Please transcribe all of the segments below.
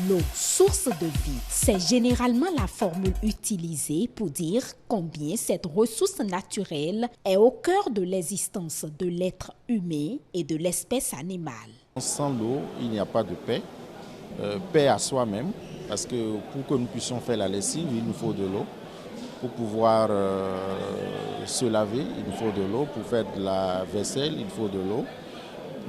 L'eau, source de vie, c'est généralement la formule utilisée pour dire combien cette ressource naturelle est au cœur de l'existence de l'être humain et de l'espèce animale. Sans l'eau, il n'y a pas de paix. Paix à soi-même, parce que pour que nous puissions faire la lessive, il nous faut de l'eau. Pour pouvoir se laver, il nous faut de l'eau. Pour faire de la vaisselle, il faut de l'eau.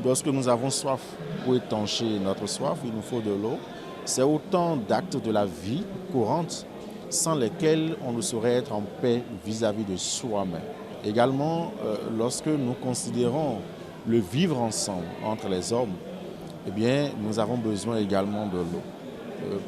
Lorsque nous avons soif, pour étancher notre soif, il nous faut de l'eau. C'est autant d'actes de la vie courante sans lesquels on ne saurait être en paix vis-à-vis de soi-même. Également, lorsque nous considérons le vivre ensemble entre les hommes, eh bien, nous avons besoin également de l'eau.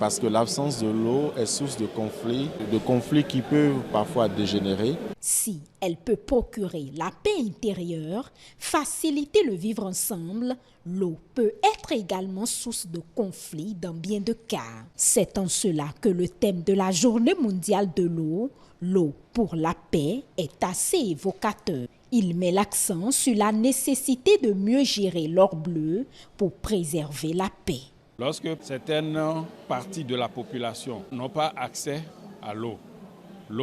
Parce que l'absence de l'eau est source de conflits qui peuvent parfois dégénérer. Si elle peut procurer la paix intérieure, faciliter le vivre ensemble, l'eau peut être également source de conflits dans bien de cas. C'est en cela que le thème de la Journée mondiale de l'eau, l'eau pour la paix, est assez évocateur. Il met l'accent sur la nécessité de mieux gérer l'or bleu pour préserver la paix. Lorsque certaines parties de la population n'ont pas accès à l'eau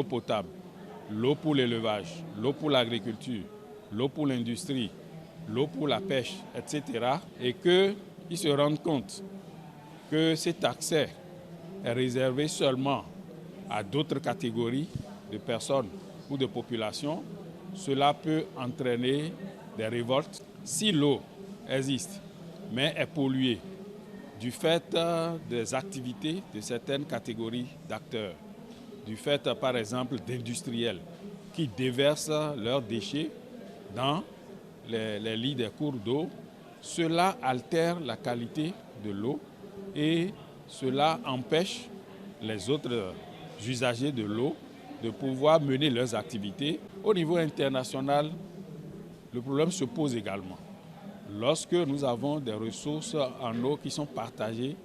potable, l'eau pour l'élevage, l'eau pour l'agriculture, l'eau pour l'industrie, l'eau pour la pêche, etc., et qu'ils se rendent compte que cet accès est réservé seulement à d'autres catégories de personnes ou de populations, cela peut entraîner des révoltes. Si l'eau existe, mais est polluée, du fait des activités de certaines catégories d'acteurs, du fait par exemple d'industriels qui déversent leurs déchets dans les lits des cours d'eau, cela altère la qualité de l'eau et cela empêche les autres usagers de l'eau de pouvoir mener leurs activités. Au niveau international, le problème se pose également. Lorsque nous avons des ressources en eau qui sont partagées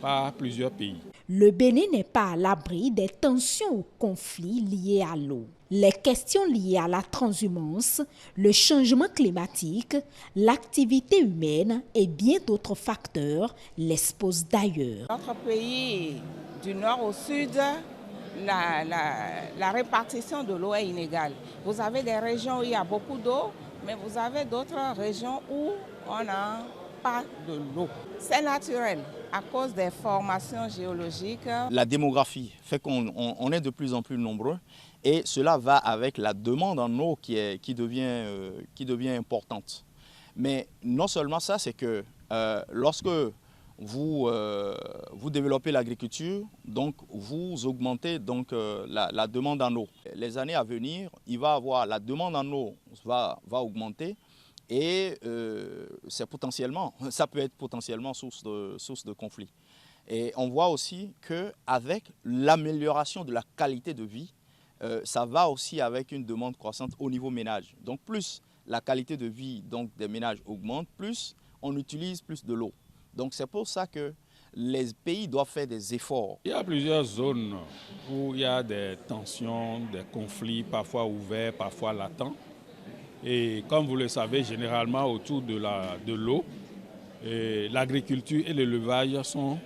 par plusieurs pays. Le Bénin n'est pas à l'abri des tensions ou conflits liés à l'eau. Les questions liées à la transhumance, le changement climatique, l'activité humaine et bien d'autres facteurs l'exposent d'ailleurs. Notre pays, du nord au sud, la répartition de l'eau est inégale. Vous avez des régions où il y a beaucoup d'eau, mais vous avez d'autres régions où on n'a pas de l'eau. C'est naturel à cause des formations géologiques. La démographie fait qu'on est de plus en plus nombreux et cela va avec la demande en eau qui devient importante. Mais non seulement ça, c'est que lorsque vous développez l'agriculture, donc vous augmentez donc, la demande en eau. Les années à venir, la demande en eau va augmenter et ça peut être potentiellement source de conflit. Et on voit aussi qu'avec l'amélioration de la qualité de vie, ça va aussi avec une demande croissante au niveau ménage. Donc plus la qualité de vie donc, des ménages augmente, plus on utilise plus de l'eau. Donc c'est pour ça que les pays doivent faire des efforts. Il y a plusieurs zones où il y a des tensions, des conflits, parfois ouverts, parfois latents. Et comme vous le savez, généralement autour de l'eau, l'agriculture et l'élevage sont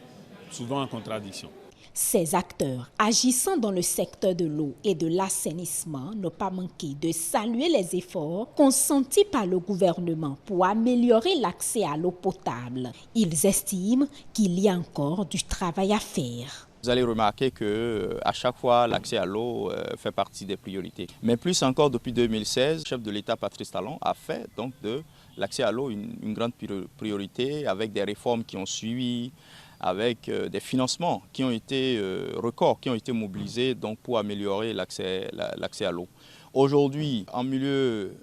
souvent en contradiction. Ces acteurs agissant dans le secteur de l'eau et de l'assainissement n'ont pas manqué de saluer les efforts consentis par le gouvernement pour améliorer l'accès à l'eau potable. Ils estiment qu'il y a encore du travail à faire. Vous allez remarquer qu'à chaque fois, l'accès à l'eau fait partie des priorités. Mais plus encore, depuis 2016, le chef de l'État, Patrice Talon, a fait donc, de l'accès à l'eau une grande priorité avec des réformes qui ont suivi, avec des financements qui ont été records, qui ont été mobilisés donc, pour améliorer l'accès à l'eau. Aujourd'hui, en milieu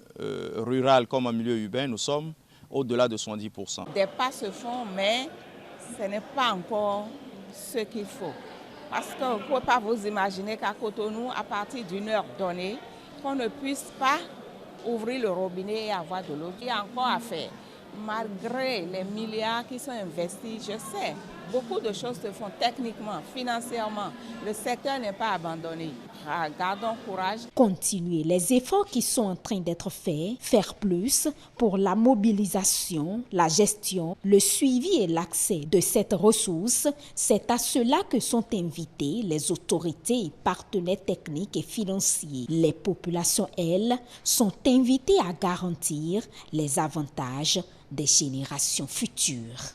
rural comme en milieu urbain, nous sommes au-delà de 70%. Des pas se font, mais ce n'est pas encore ce qu'il faut. Parce que vous ne pouvez pas vous imaginer qu'à Cotonou, à partir d'une heure donnée, qu'on ne puisse pas ouvrir le robinet et avoir de l'eau. Il y a encore à faire. Malgré les milliards qui sont investis, je sais, beaucoup de choses se font techniquement, financièrement. Le secteur n'est pas abandonné. Gardons courage. Continuer les efforts qui sont en train d'être faits, faire plus pour la mobilisation, la gestion, le suivi et l'accès de cette ressource, c'est à cela que sont invités les autorités et partenaires techniques et financiers. Les populations, elles, sont invitées à garantir les avantages des générations futures.